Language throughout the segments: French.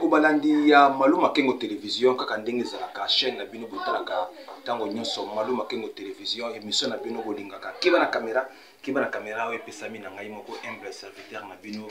Balandi ya Maluma Kengo télévision kaka ndenge ezalaka chaîne na bino botalaka tango nyonso Maluma Kengo télévision émission na bino bolingaka kiba na caméra oyo pesami na ngai moko humble serviteur na bino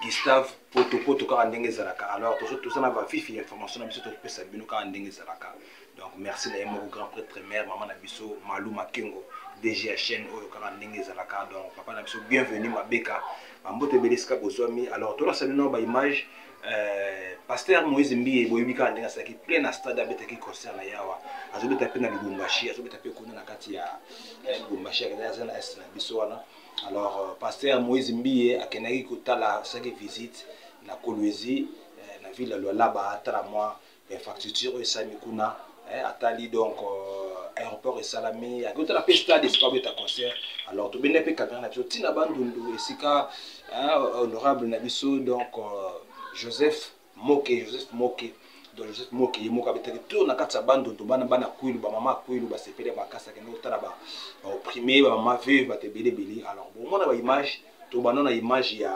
Gustave Poto kaka ndenge ezalaka. Alors toujours na ba fifi information na biso to pesa bino kaka ndenge ezalaka. Donc merci na yemo grand prêtre mère maman na biso Maluma Kengo DG chaîne oyo kaka ndenge ezalaka. Donc papa na biso bienvenue mabeka mbote beliska bozwami. Alors to la salino ba image Pasteur Moïse Mbiye boyibika ndenga saki plein na stade abetaki concert na yawa azobeta pe na Lubumbashi azobeta pe kuna na kati ya Lubumbashi akaza na est na biso wana. Alors Pasteur Moïse Mbiye akenaki kotala saki visite na Kolwezi na ville ya Laba atala moi infrastructure esami kuna atali donc aéroport esalami akotala pe stade esika concert. Alors to bene pe caméra na biso tina bandundu esika honorable na biso donc Joseph Moke donc Joseph Moke yimoka betaki tourna katsa bando to bana kwilu ba mama kwilu ba sepele makasa ke no tala ba opprimé ba mama veuve ba te belé. Alors bon mona ba image to banona image ya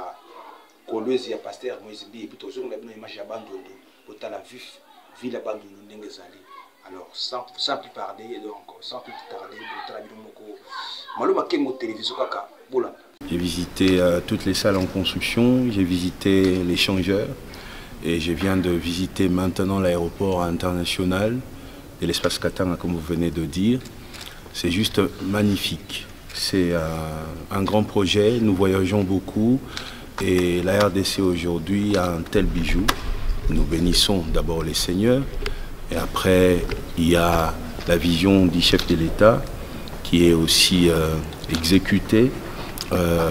Kolwezi ya Pasteur Moïse Mbiye puis to zonga bino image ya bando to tala vif ville bando ndenge zali. Alors sans plus parler donc sans plus tarder to tala bino moko Maluma Kengo télévision kaka bola. J'ai visité toutes les salles en construction, j'ai visité l'échangeur et je viens de visiter maintenant l'aéroport international de l'espace Katanga comme vous venez de dire. C'est juste magnifique. C'est un grand projet, nous voyageons beaucoup et la RDC aujourd'hui a un tel bijou. Nous bénissons d'abord les seigneurs et après il y a la vision du chef de l'État qui est aussi exécutée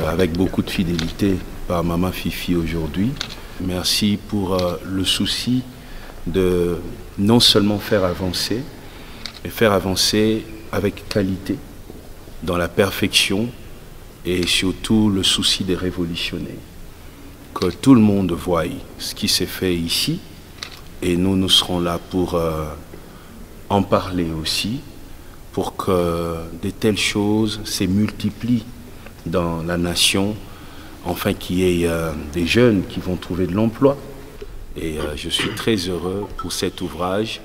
avec beaucoup de fidélité par Maman Fifi aujourd'hui. Merci pour le souci de non seulement faire avancer, mais faire avancer avec qualité, dans la perfection et surtout le souci de révolutionner. Que tout le monde voie ce qui s'est fait ici et nous serons là pour en parler aussi, pour que de telles choses se multiplient dans la nation, enfin qu'il y ait des jeunes qui vont trouver de l'emploi. Et je suis très heureux pour cet ouvrage.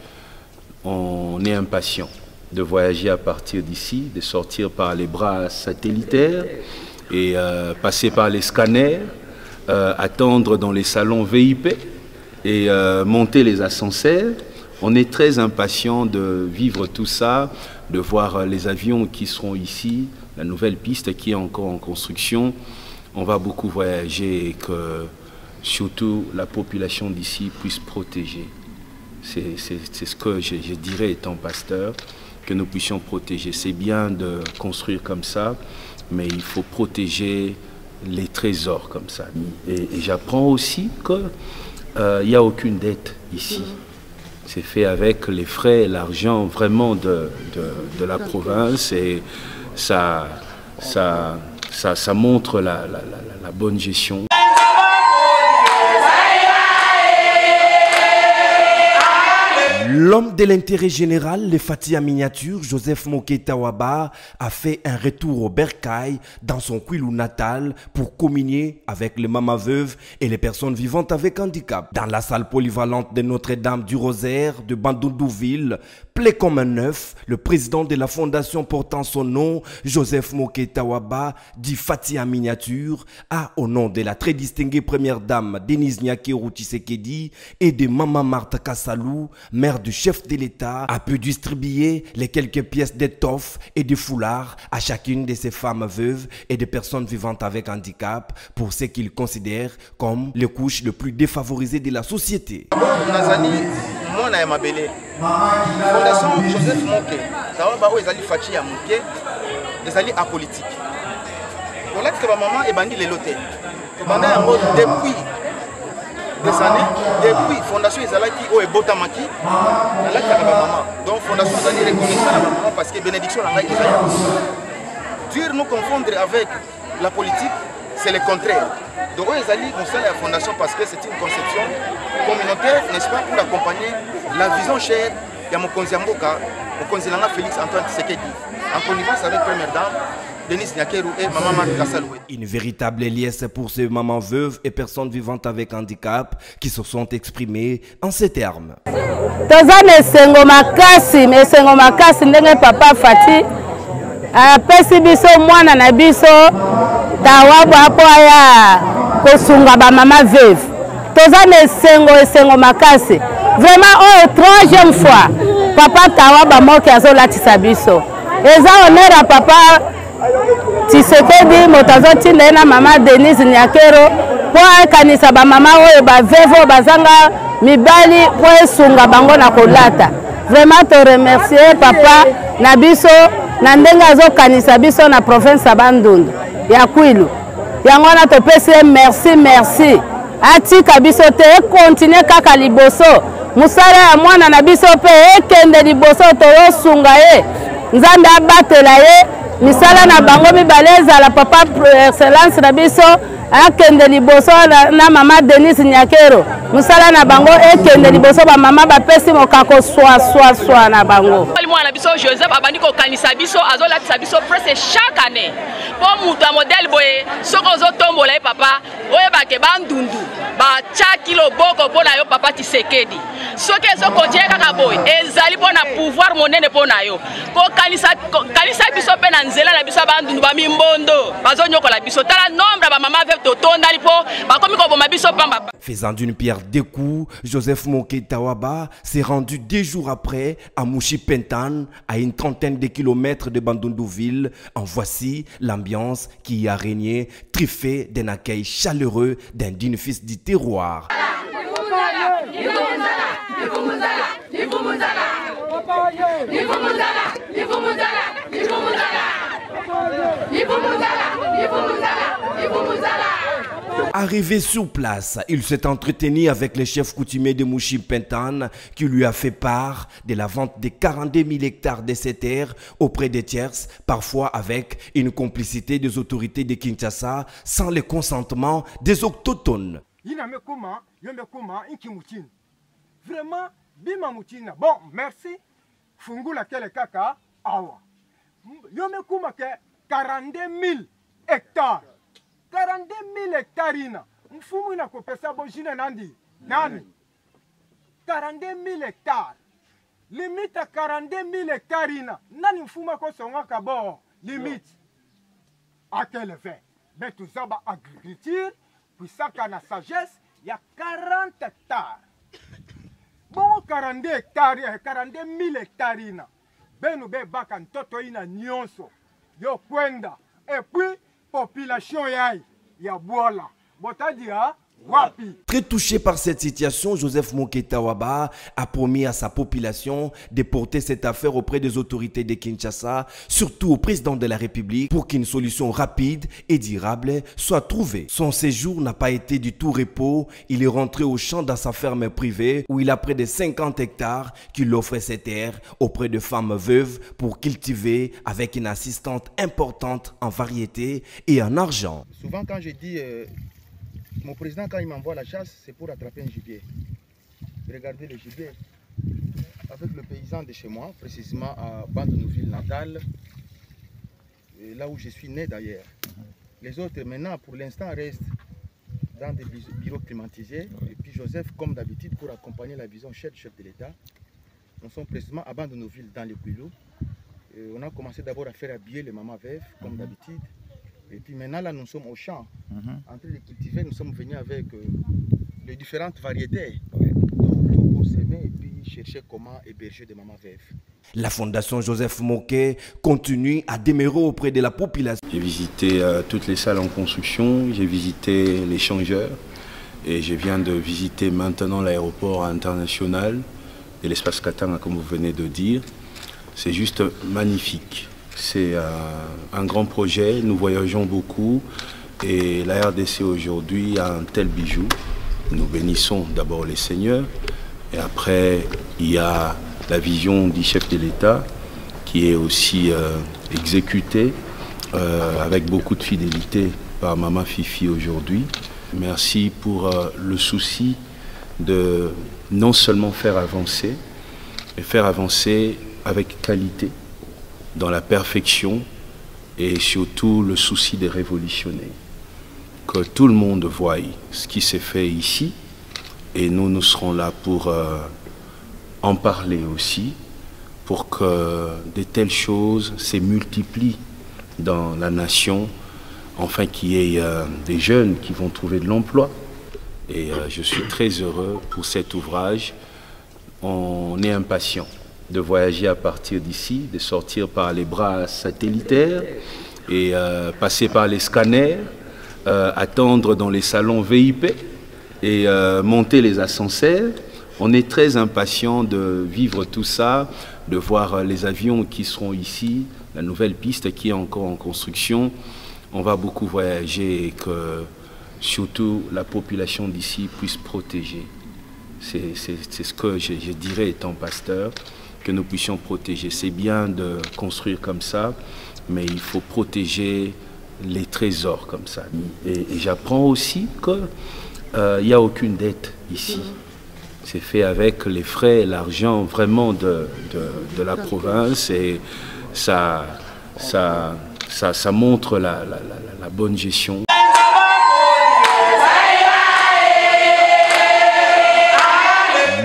On est impatient de voyager à partir d'ici, de sortir par les bras satellitaires et passer par les scanners, attendre dans les salons VIP et monter les ascenseurs. On est très impatient de vivre tout ça, de voir les avions qui seront ici, la nouvelle piste qui est encore en construction. On va beaucoup voyager et que surtout la population d'ici puisse protéger. C'est ce que je dirais étant pasteur, que nous puissions protéger. C'est bien de construire comme ça, mais il faut protéger les trésors comme ça. Et j'apprends aussi qu'il n'y a aucune dette ici. C'est fait avec les frais et l'argent vraiment de la province et ça montre la bonne gestion. L'homme de l'intérêt général, le Fati en miniature, Joseph Moke Tawaba, a fait un retour au Bercail dans son Kwilu natal pour communier avec les mamas veuves et les personnes vivantes avec handicap. Dans la salle polyvalente de Notre-Dame du Rosaire de Bandundouville, plein comme un œuf, le président de la fondation portant son nom, Joseph Moke Tawaba, dit Fati en miniature, a au nom de la très distinguée première dame Denise Nyakeru Tshisekedi et de Maman Martha Kassalou, mère du chef de l'État, a pu distribuer les quelques pièces d'étoffe et de foulards à chacune de ces femmes veuves et des personnes vivantes avec handicap pour ce qu'ils considèrent comme les couches les plus défavorisées de la société. Fondation Joseph Moke Tawaba ezali Fati ya Moke ezali apolitique. Voilà que maman est bandit les lotés. Pendant depuis des années, depuis fondation ezalaki o ebotamaki la maman. Donc fondation ezali reconnaissant la maman parce que bénédiction la ngai ezali. Dire nous confondre avec la politique, c'est le contraire. Donc ezali on sait la fondation parce que c'est une conception communautaire, n'est-ce pas, pour accompagner la vision chère de Mokonzi Mboka, Mokonzi Félix Antoine Tshisekedi, en connivence avec Première Dame, Denis Nyakeru et maman Marc Kassaloué. Une véritable liesse pour ces mamans veuves et personnes vivantes avec handicap qui se sont exprimées en ces termes. Tozane sengo makasi, mais sengo makasi ndenge papa Fati apesi biso mwana na biso tawabu apo aya kosunga ba mama veuve. Tozane sengo makasi. Vraiment oh troisième fois papa tawaba moki azolatisa biso. Eza honneur à papa Tshisekedi motazo tinda na mama Denise Nyakero po kanisa ba mama oyo ba vevo bazanga mibali po esunga bango na kolata. Vraiment te remercier papa na biso na ndenga azo kanisa biso na province ya Bandundu ya Kwilu. Yango na to pese merci. Atika biso te continue kaka liboso. Musala ya mwana na biso pe ekende liboso to yosunga ye. Nzambe abatela ye. Misala na bango mibaleza la papa excellence na biso akende liboso na mama Denise Nyakero. Musala na bango ekende liboso ba mama bapesi mokako swa na bango. Mwana biso Joseph abandi ko kanisa biso azolatisa biso presque chaque année. Po mutu modèle boye soko zo tombola papa oye bake bandundu ba chaki loboko pona yo papa Tshisekedi. Soki so continue kaka boye ezali pona pouvoir monene pona yo. Ko kanisa biso pe na nzela na biso bandundu ba mimbondo bazo nyokola biso tala nombre ba mama veut to tondali po ba komi ko boma biso pamba. Faisant d'une pierre deux coups, Joseph Moké Tawaba s'est rendu 2 jours après à Mouchi Pentan, à une trentaine de kilomètres de Bandundouville. En voici l'ambiance qui y a régné, truffée d'un accueil chaleureux d'un digne fils du terroir. Arrivé sur place, il s'est entretenu avec le chef coutumier de Mouchi Pentan qui lui a fait part de la vente de 42 000 hectares de ces terres auprès des tierces, parfois avec une complicité des autorités de Kinshasa sans le consentement des autochtones. Vraiment, bima moutina. Bon, merci. Fungula kele kaka awa. Yome kuma ke 42 000 hectares. 42 000 hectares ina. Mfumu ina kopesa bojine nandi. Nani? 42 000 hectares. Limite à 42 000 hectares ina. Nani mfuma ko songa kabo. Limite. À quel effet? Mais tout ça, agriculture, puis ça, na sagesse, il y a 40 hectares. Bon, 42 hectares, 42 000 hectares ina. Benu be baka ntoto ina nyonso. Yo kwenda. Et puis, population yai. Ya bola. Botadia. Très touché par cette situation, Joseph Moké Tawaba a promis à sa population de porter cette affaire auprès des autorités de Kinshasa, surtout au président de la République, pour qu'une solution rapide et durable soit trouvée. Son séjour n'a pas été du tout repos. Il est rentré au champ dans sa ferme privée où il a près de 50 hectares qu'il offrait ses terres auprès de femmes veuves pour cultiver avec une assistante importante en variété et en argent. Souvent quand je dis... mon président, quand il m'envoie la chasse, c'est pour attraper un gibier. Regardez le gibier. Avec le paysan de chez moi, précisément à Bandundouville natale, là où je suis né d'ailleurs. Les autres, maintenant, pour l'instant, restent dans des bureaux climatisés. Et puis Joseph, comme d'habitude, pour accompagner la vision chef de l'État, nous sommes précisément à Bandundouville dans le Kwilu. On a commencé d'abord à faire habiller les mamans veuves, comme d'habitude. Et puis maintenant, là, nous sommes au champ, en train de cultiver. Nous sommes venus avec les différentes variétés pour s'aimer et puis chercher comment héberger des mamans veuves. La Fondation Joseph Moké continue à demeurer auprès de la population. J'ai visité toutes les salles en construction, j'ai visité les changeurs et je viens de visiter maintenant l'aéroport international de l'espace Katanga, comme vous venez de dire. C'est juste magnifique. C'est un grand projet, nous voyageons beaucoup et la RDC aujourd'hui a un tel bijou. Nous bénissons d'abord les seigneurs et après il y a la vision du chef de l'État qui est aussi exécutée avec beaucoup de fidélité par Maman Fifi aujourd'hui. Merci pour le souci de non seulement faire avancer, mais faire avancer avec qualité, dans la perfection et surtout le souci de révolutionner. Que tout le monde voie ce qui s'est fait ici et nous serons là pour en parler aussi, pour que de telles choses se multiplient dans la nation, enfin qu'il y ait des jeunes qui vont trouver de l'emploi. Et je suis très heureux pour cet ouvrage. On est impatient de voyager à partir d'ici, de sortir par les bras satellitaires et passer par les scanners, attendre dans les salons VIP et monter les ascenseurs. On est très impatient de vivre tout ça, de voir les avions qui seront ici, la nouvelle piste qui est encore en construction. On va beaucoup voyager et que surtout la population d'ici puisse protéger. C'est ce que je dirais étant pasteur, que nous puissions protéger. C'est bien de construire comme ça, mais il faut protéger les trésors comme ça. Et j'apprends aussi qu'il n'y a aucune dette ici. C'est fait avec les frais et l'argent vraiment de la province et ça montre la bonne gestion.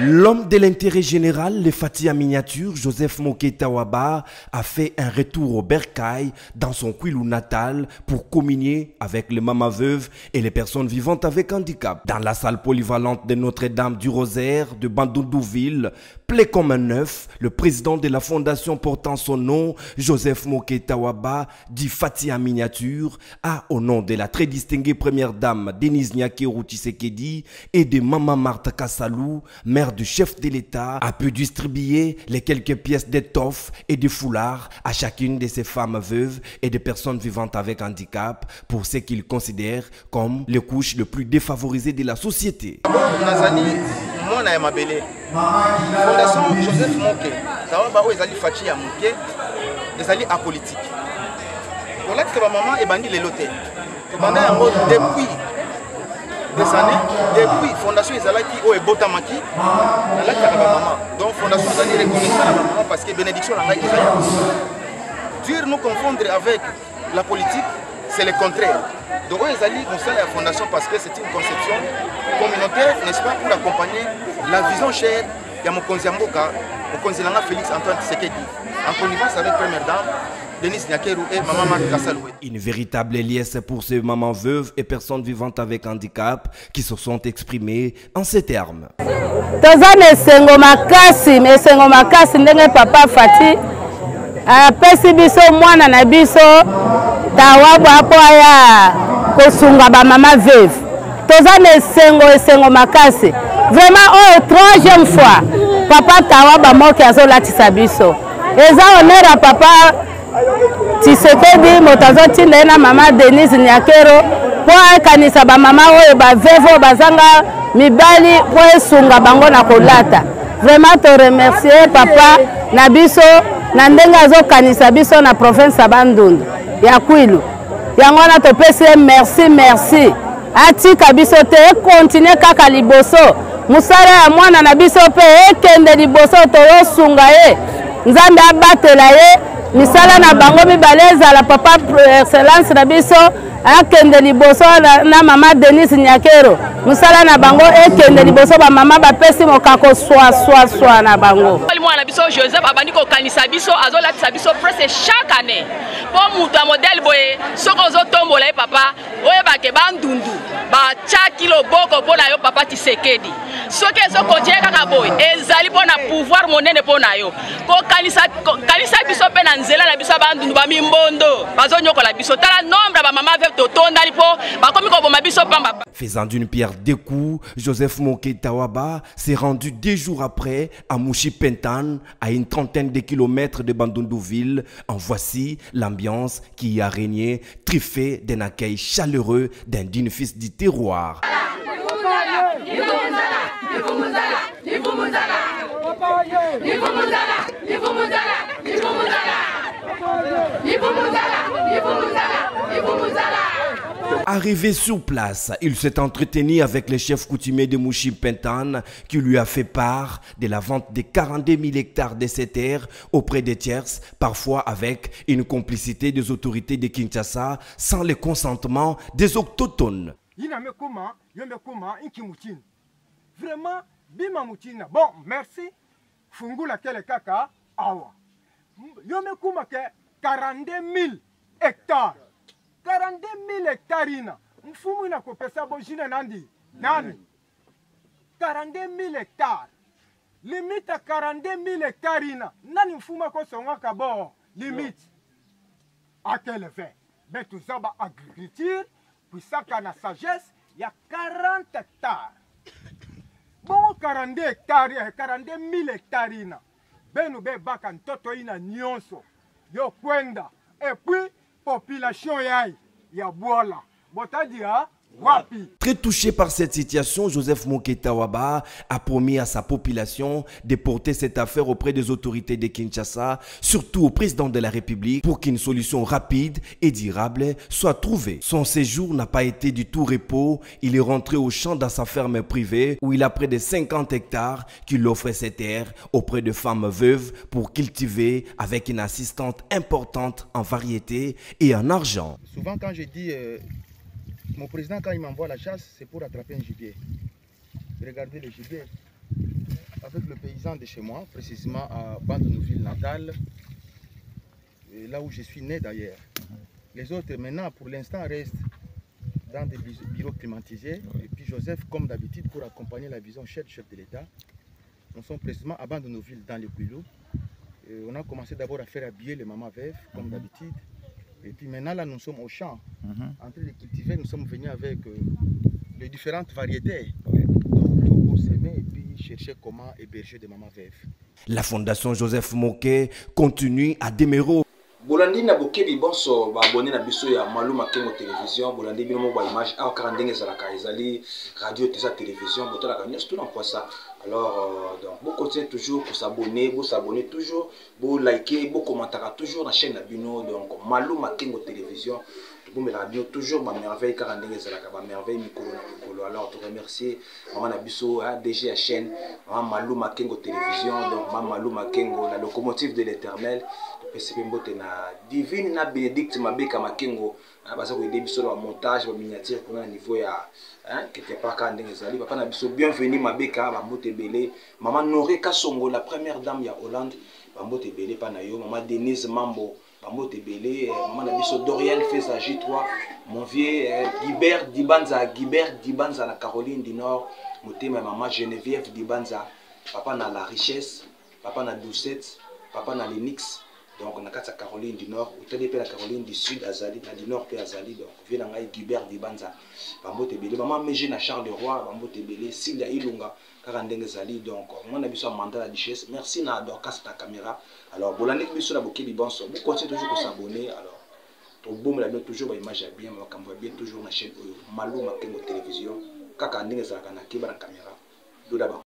L'homme de l'intérêt général, le Fati en miniature, Joseph Moketa Waba, a fait un retour au Bercail dans son Kwilu natal pour communier avec les mamas veuves et les personnes vivantes avec handicap. Dans la salle polyvalente de Notre-Dame du Rosaire de Bandundouville, plein comme un œuf, le président de la fondation portant son nom, Joseph Moketa Waba, dit Fati en miniature, a, au nom de la très distinguée première dame Denise Nyakeru Tshisekedi et de Maman Martha Kassalou, mère du chef de l'État, a pu distribuer les quelques pièces d'étoffe et de foulards à chacune de ces femmes veuves et de personnes vivantes avec handicap pour ce qu'ils considèrent comme les couches les plus défavorisées de la société. Fondation Joseph Moke, Tawaba ezali Fati ya Moke, ezali apolitique. Pour là que maman est bandit les lotés. Pendant un mot depuis des années, depuis Fondation Ezalaki au Ebotamaki, là que maman. Donc Fondation Ezali reconnaissant la maman parce que bénédiction la maille dire nous confondre avec la politique, c'est le contraire. Donc Ezali conseille la Fondation parce que c'est une conception communautaire, n'est-ce pas, pour accompagner la vision chère de Mokonzi Mboka, Mokonzi Langa Félix Antoine Tshisekedi, en connivence avec Première Dame, Denise Nyakeru et Maman Martha Kassalou. Une véritable liesse pour ces mamans veuves et personnes vivantes avec handicap qui se sont exprimées en ces termes. Tozane sengo makasi, mais sengo makasi ndenge papa Fati apesi biso mwana na biso tawabu apo aya kosunga ba mama veuve. Tozane sengo makasi. Vraiment, troisième fois, papa Tawaba Moke azolatisa biso. Eza honneur à papa Tshisekedi motazo tindena mama Denise Nyakero po kanisa ba mama oyo ba vevo bazanga mibali po esunga bango na kolata. Vraiment te remercier papa na biso na ndenge azokanisa biso na province ya Bandundu ya Kwilu. Yango na to pese merci. Atika biso te continue kaka liboso. Musala ya mwana na biso pe ekende liboso toyosunga ye. Nzambe abatela ye. Misala na bango mibaleza la papa excellence na biso akende liboso na mama Denise Nyakero. Musala na bango ekende liboso ba mama bapesi mokako swa na bango. Mwana biso Joseph abandi ko kanisa biso azolatisa biso presque chaque année. Po mutu modèle boye soko zo tombola ye papa oye bake bandundu ba chaki loboko pona yo papa Tshisekedi. Soki ezo continue kaka boye ezali pona pouvoir monene pona yo. Ko kanisa biso pe na nzela na biso bandundu ba mimbondo bazo nyokola biso tala nombre ba mama veut totonda lipo ba komi ko boma biso pamba. Faisant d'une pierre deux coups, Joseph Moketa Waba s'est rendu 2 jours après à Mouchi Pentan, à une trentaine de kilomètres de Bandundouville. En voici l'ambiance qui y a régné, truffée d'un accueil chaleureux d'un digne fils du terroir. Arrivé sur place, il s'est entretenu avec le chef coutumier de Mouchi-Pentan qui lui a fait part de la vente de 42 000 hectares de ces terres auprès des tiers, parfois avec une complicité des autorités de Kinshasa sans le consentement des autochtones. Vraiment, bima moutina. Bon, merci. Fungula kele kaka awa. Yome kuma ke 42 000 hectares. 42 000 hectares ina. Mfumu ina kopesa bojine nandi. Nani? 42 000 hectares. Limite à 42 000 hectares ina. Nani mfuma ko songa kabo. Limite. À quel effet? Ben tout ça ba agriculture. Puis ça na sagesse. Il y a 40 hectares. Bon 42 hectares, 42 000 hectares ina. Benu be baka ntoto ina nyonso. Yo kwenda. Et puis, population yai. Ya bola. Botadi ha? Wapi. Très touché par cette situation, Joseph Moketa Waba a promis à sa population de porter cette affaire auprès des autorités de Kinshasa, surtout au président de la République, pour qu'une solution rapide et durable soit trouvée. Son séjour n'a pas été du tout repos. Il est rentré au champ dans sa ferme privée où il a près de 50 hectares qu'il offrait ses terres auprès de femmes veuves pour cultiver avec une assistante importante en variété et en argent. Souvent quand je dis... Mon président, quand il m'envoie la chasse, c'est pour attraper un gibier. Regardez le gibier. Avec le paysan de chez moi, précisément à Bandenouville natale, là où je suis né d'ailleurs. Les autres, maintenant, pour l'instant, restent dans des bureaux climatisés. Et puis Joseph, comme d'habitude, pour accompagner la vision chef de l'État, nous sommes précisément à Bandenouville, dans le Kouilou. On a commencé d'abord à faire habiller les mamans veuves, comme d'habitude. Et puis maintenant, là, nous sommes au champ. En train de cultiver, nous sommes venus avec les différentes variétés. Donc, pour s'aimer et puis chercher comment héberger des mamans veuves. La Fondation Joseph Moké continue à demeurer. Bolandi na bokebi bonso ba abonné na biso ya Maluma Kengo télévision bolandi bino mo ba image a karandenge zalaka ezali radio tesa télévision botala ka nyos tout dans quoi ça. Alors donc vous continuez toujours pour s'abonner, vous s'abonner toujours, vous liker, vous commenter toujours la chaîne na bino donc Maluma Kengo télévision. Vous me la bio toujours ma merveille karandenge zalaka ba merveille mikolo na mikolo. Alors te remercier maman na biso DG la chaîne maman Maluma Kengo télévision donc maman Maluma Kengo la locomotive de l'Éternel. PCP mbote na divine na bénédicte mabeka makengo baza ko aider biso na montage ba miniature pour na niveau ya quelque part quand ndenge zali papa na biso bienvenue mabeka ba mbote belé maman Noré Kasongo la première dame ya Hollande ba mbote belé pa na yo maman Denise Mambo ba mbote belé maman na biso Doriel Fezaji toi mon vieux Guibert Dibanza na Caroline du Nord motema maman Geneviève Dibanza papa na la richesse papa na Doucette papa na Lenix. Donc on a quatre Caroline du Nord, ou telle la Caroline du Sud, Azali, du Nord, puis Azali, donc vient en Guibert Dibanza, Bambo Tebele, maman Mégé na Charles de Roi, Bambo Tebele, Silda Ilunga, Karandeng Zali, donc on a besoin de mandat la duchesse. Merci na Dorcas ta caméra. Alors Bolande biso na bokebi bonso, vous continuez toujours à s'abonner. Alors ton boom la bien toujours image bien, mais quand vous bien toujours na chaîne Maluma Kengo télévision, kaka ndenge zalaka na kiba na caméra. Do d'abord.